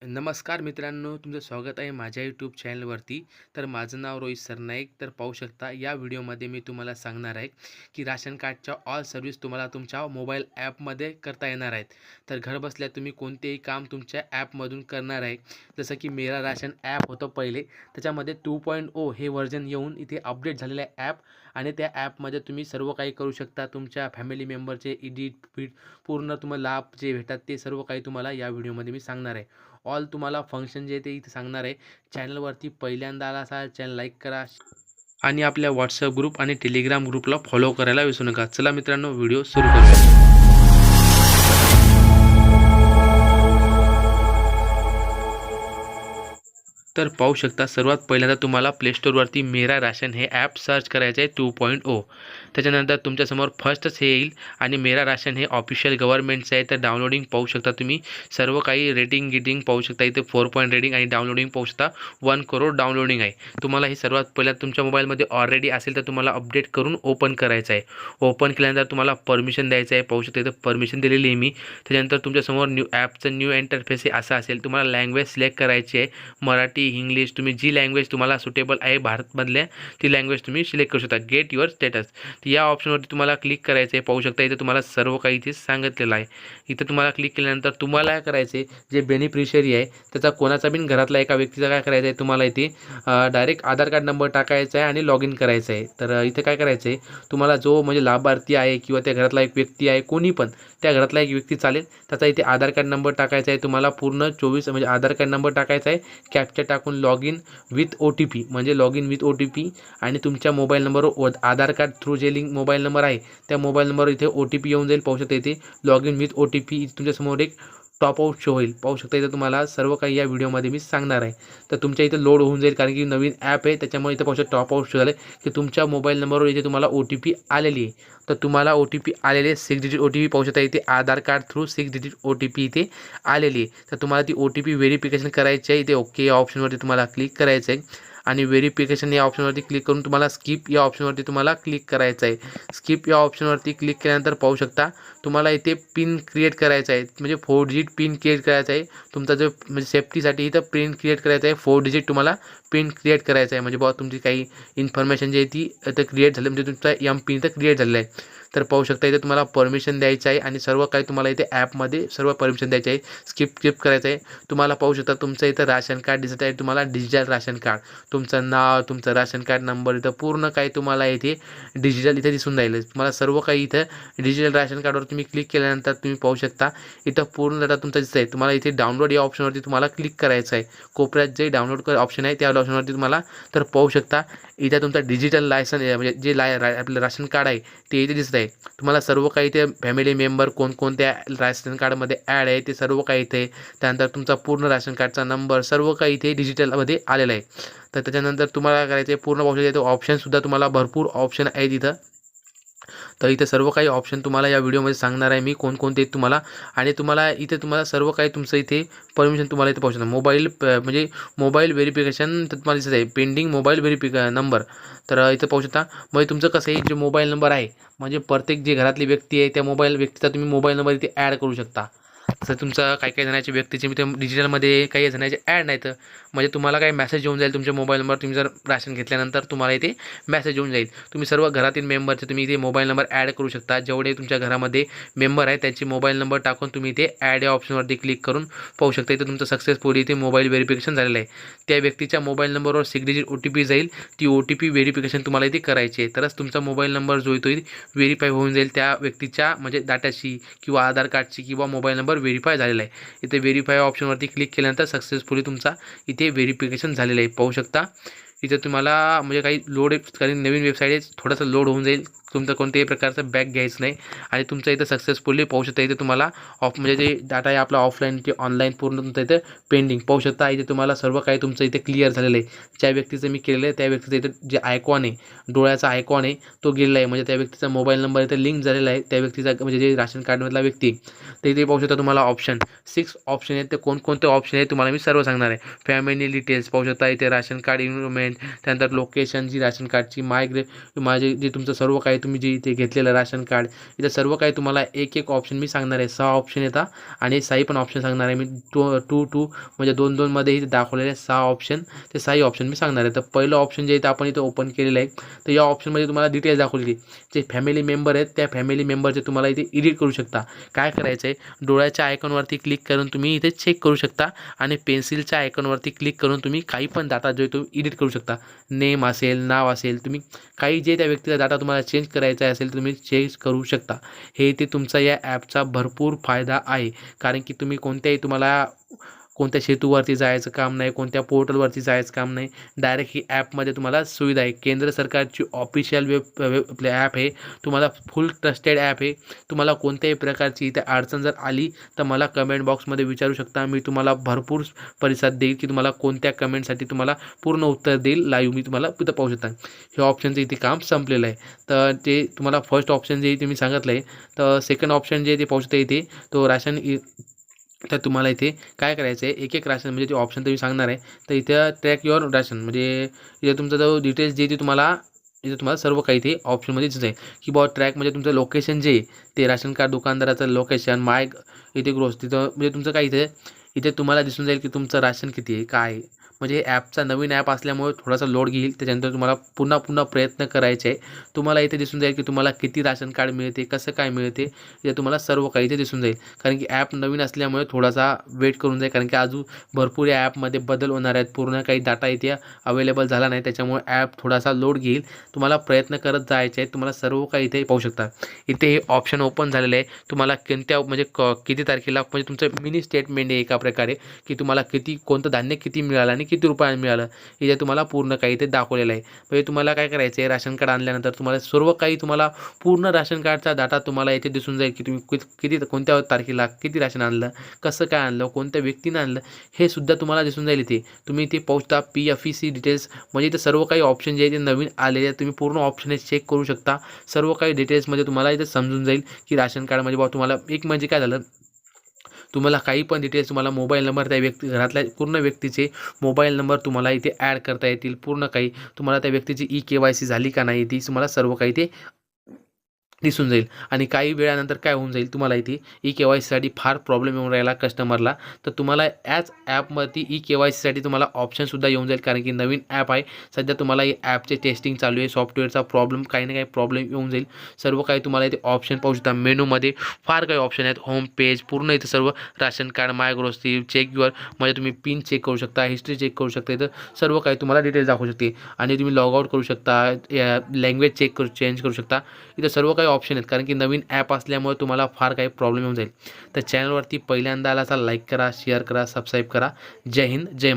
नमस्कार मित्रांनो, तुमचं स्वागत आहे माझ्या यूट्यूब चॅनलवरती. तर माझं नाव रोहित सरनाईक. तर पाहू शकता या व्हिडिओमध्ये मी तुम्हाला सांगणार आहे की राशन कार्डच्या ऑल सर्व्हिस तुम्हाला तुमच्या मोबाईल ॲपमध्ये करता येणार आहेत. तर घरबसल्या तुम्ही कोणतेही काम तुमच्या ॲपमधून करणार आहे. जसं की मेरा राशन ॲप होतं पहिले, त्याच्यामध्ये 2.0 हे व्हर्जन येऊन इथे अपडेट झालेलं आहे ॲप. आणि त्या ॲपमध्ये तुम्ही सर्व काही करू शकता. तुमच्या फॅमिली मेंबरचे एडिट फिट पूर्ण तुम्हाला लाभ जे भेटतात ते सर्व काही तुम्हाला या व्हिडिओमध्ये मी सांगणार आहे. ऑल तुम्हाला फंक्शन जे ते इथे सांगणार आहे. चॅनलवरती पहिल्यांदा आला असाल चॅनल लाईक करा आणि आपल्या व्हॉट्सअप ग्रुप आणि टेलिग्राम ग्रुपला फॉलो करायला विसरू नका. चला मित्रांनो, व्हिडिओ सुरू करूया. तर पाहू शकता सर्वात पहिल्यांदा तुम्हाला प्ले स्टोअरवरती मेरा राशन हे ॲप सर्च करायचं आहे 2.0. त्याच्यानंतर तुमच्यासमोर फर्स्टच हे येईल आणि मेरा राशन हे ऑफिशियल गव्हर्नमेंटचं आहे. तर डाउनलोडिंग पाहू शकता तुम्ही, सर्व काही रेटिंग गिटिंग पाहू शकता. इथे 4 पॉईंट रेटिंग आणि डाउनलोडिंग पाहू शकता. 1 करोड डाउनलोडिंग आहे. तुम्हाला हे सर्वात पहिला तुमच्या मोबाईलमध्ये ऑलरेडी असेल तर तुम्हाला अपडेट करून ओपन करायचं आहे. ओपन केल्यानंतर तुम्हाला परमिशन द्यायचं आहे. पाहू शकता इथं परमिशन दिलेली आहे मी. त्याच्यानंतर तुमच्यासमोर ॲपचं न्यू इंटरफेस हे असं असेल. तुम्हाला लँग्वेज सिलेक्ट करायची आहे, मराठी, इंग्लिश, तुम्ही जी लँग्वेज तुम्हाला सुटेबल आहे भारतमधल्या ती लँग्वेज तुम्ही सिलेक्ट करू शकता. गेट युअर स्टेटस, तर या ऑप्शनवरती तुम्हाला क्लिक करायचं आहे. पाहू शकता इथे तुम्हाला सर्व काही इथे सांगितलेलं आहे. इथं तुम्हाला क्लिक केल्यानंतर तुम्हाला काय करायचं आहे, जे बेनिफिशियरी आहे त्याचा कोणाचा बिन घरातला एका व्यक्तीचा काय करायचं आहे, तुम्हाला इथे डायरेक्ट आधार कार्ड नंबर टाकायचा आहे आणि लॉग इन करायचं आहे. तर इथे काय करायचं आहे, तुम्हाला जो म्हणजे लाभार्थी आहे किंवा त्या घरातला एक व्यक्ती आहे, कोणी पण त्या घरातला एक व्यक्ती चालेल, त्याचा इथे आधार कार्ड नंबर टाकायचा आहे. तुम्हाला पूर्ण 24 म्हणजे आधार कार्ड नंबर टाकायचा आहे. कॅप्चा टाकून लॉग इन विथ OTP म्हणजे लॉग इन विथ OTP आणि तुमच्या मोबाईल नंबरवर आधार कार्ड थ्रू जे लिंक मोबाईल नंबर आहे त्या मोबाईल नंबरवर इथे OTP येऊन जाईल. पाहू शकता इथे लॉग इन विथ OTP तुमच्यासमोर एक टॉप आउट शो होईल. पाहू शकता इथं तुम्हाला सर्व काही या व्हिडिओमध्ये मी सांगणार आहे. तर तुमच्या इथं लोड होऊन जाईल कारण की नवीन ॲप आहे, त्याच्यामुळे इथं पाहू शकता टॉप आउट शो झालं की तुमच्या मोबाईल नंबरवर इथे तुम्हाला OTP आलेली आहे. तर तुम्हाला OTP आलेले 6 डिजिट OTP पाहू शकता इथे आधार कार्ड थ्रू 6 डिजिट OTP इथे आलेली आहे. तर तुम्हाला ती OTP व्हेरिफिकेशन करायची आहे. इथे ओके या ऑप्शनवरती तुम्हाला क्लिक करायचं आहे आणि व्हेरिफिकेशन या ऑप्शनवरती क्लिक करून तुम्हाला स्किप या ऑप्शनवरती तुम्हाला क्लिक करायचं आहे. स्किप या ऑप्शनवरती क्लिक केल्यानंतर पाहू शकता तुम्हाला इथे पिन क्रिएट करायचा आहे, म्हणजे 4 डिजिट पिन क्रिएट करायचा आहे. तुमचा जो म्हणजे सेफ्टीसाठी इथं पिन क्रिएट करायचं आहे. 4 डिजिट तुम्हाला पिन क्रिएट करायचं आहे. म्हणजे बाबा तुमची काही इन्फॉर्मेशन जी आहे ती इथं क्रिएट झाली, म्हणजे तुमचा पिन इथं क्रिएट झालेला आहे. तर पाहू शकता इथे तुम्हाला परमिशन द्यायचं आहे आणि सर्व काही तुम्हाला इथे ॲपमध्ये सर्व परमिशन द्यायचे आहे. स्किप करायचं आहे. तुम्हाला पाहू शकता तुमचं इथं राशन कार्ड दिसत आहे. तुम्हाला डिजिटल राशन कार्ड, तुमचं नाव, तुमचं राशन कार्ड नंबर, इथं पूर्ण काही तुम्हाला इथे डिजिटल इथे दिसून राहिलं. तुम्हाला सर्व काही इथं डिजिटल राशन कार्डवर तुम्ही क्लिक केल्यानंतर तुम्ही पाहू शकता इथं पूर्ण डाटा तुमचा दिसत आहे. तुम्हाला इथे डाउनलोड या ऑप्शनवरती तुम्हाला क्लिक करायचं आहे. कोपऱ्यात जे डाउनलोड ऑप्शन आहे त्या ऑप्शनवरती तुम्हाला तर पाहू शकता इथं तुमचा डिजिटल लायसन म्हणजे जे आपलं राशन कार्ड आहे ते इथे दिसत आहे. तुम्हाला सर्व काही इथे फॅमिली मेंबर कोणकोणत्या राशन कार्डमध्ये ॲड आहे ते सर्व काही इथे, त्यानंतर तुमचा पूर्ण राशन कार्डचा नंबर सर्व काही इथे डिजिटलमध्ये आलेला आहे. तर त्याच्यानंतर तुम्हाला काय करायचं आहे, पूर्ण पाहू शकता ऑप्शनसुद्धा तुम्हाला भरपूर ऑप्शन आहेत इथं. तर इथे सर्व काही ऑप्शन तुम्हाला या व्हिडिओमध्ये सांगणार आहे मी कोणकोणते आहेत तुम्हाला. आणि तुम्हाला इथे तुम्हाला सर्व काही तुमचं इथे परमिशन तुम्हाला इथे पाहू शकता. म्हणजे मोबाईल व्हेरिफिकेशन तर तुम्हाला दिसत आहे पेंडिंग मोबाईल नंबर. तर इथं पाहू शकता म्हणजे तुमचं कसं आहे, जे मोबाईल नंबर आहे म्हणजे प्रत्येक जे घरातली व्यक्ती आहे त्या व्यक्तीचा तुम्ही मोबाईल नंबर इथे ॲड करू शकता. जसं तुमचा काही जणांच्या व्यक्तीचे मी ते डिजिटलमध्ये काही जणांचे ॲड नाहीत, म्हणजे तुम्हाला काही मेसेज येऊन जाईल तुमच्या मोबाईल नंबर. तुम्ही जर राशन घेतल्यानंतर तुम्हाला इथे मेसेज येऊन जाईल. तुम्ही सर्व घरातील मेंबरचे तुम्ही इथे मोबाईल नंबर ॲड करू शकता. जेवढे तुमच्या घरामध्ये मेंबर आहे त्यांचे मोबाईल नंबर टाकून तुम्ही इथे ॲड या ऑप्शनवरती क्लिक करून पाहू शकता इथे तुमचं सक्सेसफुली इथे मोबाईल व्हेरिफिकेशन झालेलं आहे. त्या व्यक्तीच्या मोबाईल नंबरवर 6 डिजिट OTP जाईल. ती OTP व्हेरिफिकेशन तुम्हाला इथे करायची आहे. तरच तुमचा मोबाईल नंबर जो आहे तो व्हेरीफाय होऊन जाईल त्या व्यक्तीच्या म्हणजे डाटाशी किंवा आधार कार्डची किंवा मोबाईल नंबर व्हेरीफाय झालेला आहे. इथे व्हेरीफाय ऑप्शनवरती क्लिक केल्यानंतर सक्सेसफुली तुमचा इथे व्हेरिफिकेशन झालेलं आहे. पाहू शकता इथे तुम्हाला म्हणजे काही लोड कारण नवीन वेबसाईट आहे, थोडंसं लोड होऊन जाईल. तुमचं कोणत्याही प्रकारचं बॅक घ्यायचं नाही आणि तुमचं इथं सक्सेसफुली पाहू शकता. इथे तुम्हाला म्हणजे जे डाटा आहे आपला ऑफलाईन ते ऑनलाईन पूर्ण तुमचं इथं पेंडिंग पाहू शकता. इथे तुम्हाला सर्व काही तुमचं इथे क्लिअर झालेलं आहे. ज्या व्यक्तीचं मी केलेलं आहे त्या व्यक्तीचं इथं जे आयकॉन आहे, डोळ्याचा आयकॉन आहे तो गेलेला आहे. म्हणजे त्या व्यक्तीचा मोबाईल नंबर इथे लिंक झालेला आहे त्या व्यक्तीचा, म्हणजे जे राशन कार्डमधला व्यक्ती ते इथे पाहू शकता. तुम्हाला ऑप्शन 6 ऑप्शन आहेत. ते कोणकोणते ऑप्शन आहेत तुम्हाला मी सर्व सांगणार आहे. फॅमिली डिटेल्स पाहू शकता इथे, राशन कार्ड इन्व्हॉल्वमेंट, त्यानंतर लोकेशन जी राशन कार्डची, माझे जे तुमचं सर्व काही तुम्ही जे इथे घेतलेलं राशन कार्ड, इथं सर्व काही तुम्हाला एक एक ऑप्शन मी सांगणार आहे. 6 ऑप्शन येतात आणि 6 पण ऑप्शन सांगणार आहे मी. टू म्हणजे 2 मध्ये इथे दाखवलेले 6 ऑप्शन, ते 6 ऑप्शन मी सांगणार आहे. तर पहिलं ऑप्शन जे इथं आपण इथं ओपन केलेलं आहे, तर या ऑप्शनमध्ये तुम्हाला डिटेल्स दाखवलेली. जे फॅमिली मेंबर आहेत त्या फॅमिली मेंबरचे तुम्हाला इथे एडिट करू शकता. काय करायचं आहे, डोळ्याच्या आयकॉनवरती क्लिक करून तुम्ही इथे चेक करू शकता आणि पेन्सिलच्या आयकॉनवरती क्लिक करून तुम्ही काही पण डाटा जो तो एडिट करू शकता. नेम असेल, नाव असेल, तुम्ही काही जे त्या व्यक्तीचा डाटा तुम्हाला चेंज करायचा असेल तुम्ही चेंज करू शकता. हे ते तुमचा या ॲपचा भरपूर फायदा आहे. कारण की तुम्ही तुम्हाला कोणत्या सेतूवरती जायचं काम नाही, कोणत्या पोर्टलवरती जायचं काम नाही. डायरेक्ट ही ॲपमध्ये तुम्हाला सुविधा आहे. केंद्र सरकारची ऑफिशियल आपले ॲप आहे. तुम्हाला फुल ट्रस्टेड ॲप आहे. तुम्हाला कोणत्याही प्रकारची इथे अडचण जर आली तर मला कमेंट बॉक्समध्ये विचारू शकता. मी तुम्हाला भरपूर प्रतिसाद देईल की तुम्हाला कोणत्या कमेंटसाठी तुम्हाला पूर्ण उत्तर देईल. लाईव्ह मी तुम्हाला तिथं पाहू शकता. हे ऑप्शनचं इथे काम संपलेलं आहे. तर ते तुम्हाला फर्स्ट ऑप्शन जे इथे मी सांगितलं आहे, तर सेकंड ऑप्शन जे ते पाहू शकता इथे, तो राशन तर तुम्हाला इथे काय करायचं आहे, एक राशन म्हणजे ते ऑप्शन तुम्ही सांगणार आहे. तर इथं ट्रॅक युअर राशन म्हणजे इथे तुमचा जो डिटेल्स जे ते तुम्हाला सर्व काही ते ऑप्शनमध्ये दिसत आहे की बुवा ट्रॅक म्हणजे तुमचं लोकेशन जे ते राशन कार्ड दुकानदाराचं लोकेशन इथे ग्रोस तिथं म्हणजे तुमचं काय इथे तुम्हाला दिसून जाईल की तुमचं राशन किती आहे, काय आहे. म्हणजे ॲपचा नवीन ॲप असल्यामुळे थोडासा लोड घेईल. त्याच्यानंतर तुम्हाला पुन्हा प्रयत्न करायचे आहे. तुम्हाला इथे दिसून जाईल की तुम्हाला किती राशन कार्ड मिळते, कसं काय मिळते, हे तुम्हाला सर्व काही इथे दिसून जाईल. कारण की ॲप नवीन असल्यामुळे थोडासा वेट करून जाईल. कारण की अजून भरपूर या ॲपमध्ये बदल होणार आहेत. पूर्ण काही डाटा इथे अवेलेबल झाला नाही, त्याच्यामुळे ॲप थोडासा लोड घेईल. तुम्हाला प्रयत्न करत जायचे आहेत. तुम्हाला सर्व काही इथे पाहू शकता. इथे हे ऑप्शन ओपन झालेलं आहे. तुम्हाला कोणत्या म्हणजे किती तारखेला म्हणजे तुमचं मिनी स्टेटमेंट आहे एका प्रकारे, की तुम्हाला कोणतं धान्य किती मिळालं आणि किती रुपयाला मिळालं, इथे तुम्हाला पूर्ण काही इथे दाखवलेलं आहे. म्हणजे तुम्हाला काय करायचं आहे, राशन कार्ड आणल्यानंतर तुम्हाला सर्व काही तुम्हाला पूर्ण राशन कार्डचा डाटा तुम्हाला इथे दिसून जाईल की तुम्ही किती कोणत्या तारखेला किती राशन आणलं, कसं काय आणलं, कोणत्या व्यक्तीनं आणलं, हे सुद्धा तुम्हाला दिसून जाईल. इथे तुम्ही इथे पोहोचता PFEC डिटेल्स म्हणजे इथे सर्व काही ऑप्शन जे आहे ते नवीन आलेले आहेत. तुम्ही पूर्ण ऑप्शन चेक करू शकता. सर्व काही डिटेल्समध्ये तुम्हाला इथे समजून जाईल की राशन कार्डमध्ये बाबा तुम्हाला एक म्हणजे काय झालं, तुम्हाला काही पण डिटेल्स तुम्हाला मोबाईल नंबर त्या घरातल्या पूर्ण व्यक्तीचे मोबाईल नंबर तुम्हाला इथे ॲड करता येतील. पूर्ण काही तुम्हाला त्या व्यक्तीची KYC झाली का नाही ती तुम्हाला सर्व काही ते दिसून जाईल. आणि काही वेळानंतर काय होऊन जाईल, तुम्हाला इथे KYCसाठी फार प्रॉब्लेम येऊन राहिला कस्टमरला, तर तुम्हाला याच ॲपमध्ये KYCसाठी तुम्हाला ऑप्शनसुद्धा येऊन जाईल. कारण की नवीन ॲप आहे सध्या, तुम्हाला ही ॲपचे टेस्टिंग चालू आहे. सॉफ्टवेअरचा प्रॉब्लेम काही ना काही प्रॉब्लेम येऊन जाईल. सर्व काही तुम्हाला इथे ऑप्शन पाहू शकता. मेनूमध्ये फार काही ऑप्शन आहेत. होम पेज पूर्ण इथे सर्व ration card, my grocery, check your म्हणजे तुम्ही पिन चेक करू शकता, हिस्ट्री चेक करू शकता. इथं सर्व काही तुम्हाला डिटेल्स दाखवू शकते. आणि तुम्ही लॉग आउट करू शकता, लँग्वेज चेंज करू शकता. इथं सर्व काही ऑप्शन आहेत. कारण की नवीन ॲप असल्यामुळे तुम्हाला फार काही प्रॉब्लेम येऊन जाईल. तर चॅनलवरती पहिल्यांदा आला तर लाईक करा, शेअर करा, सबस्क्राईब करा. जय हिंद, जय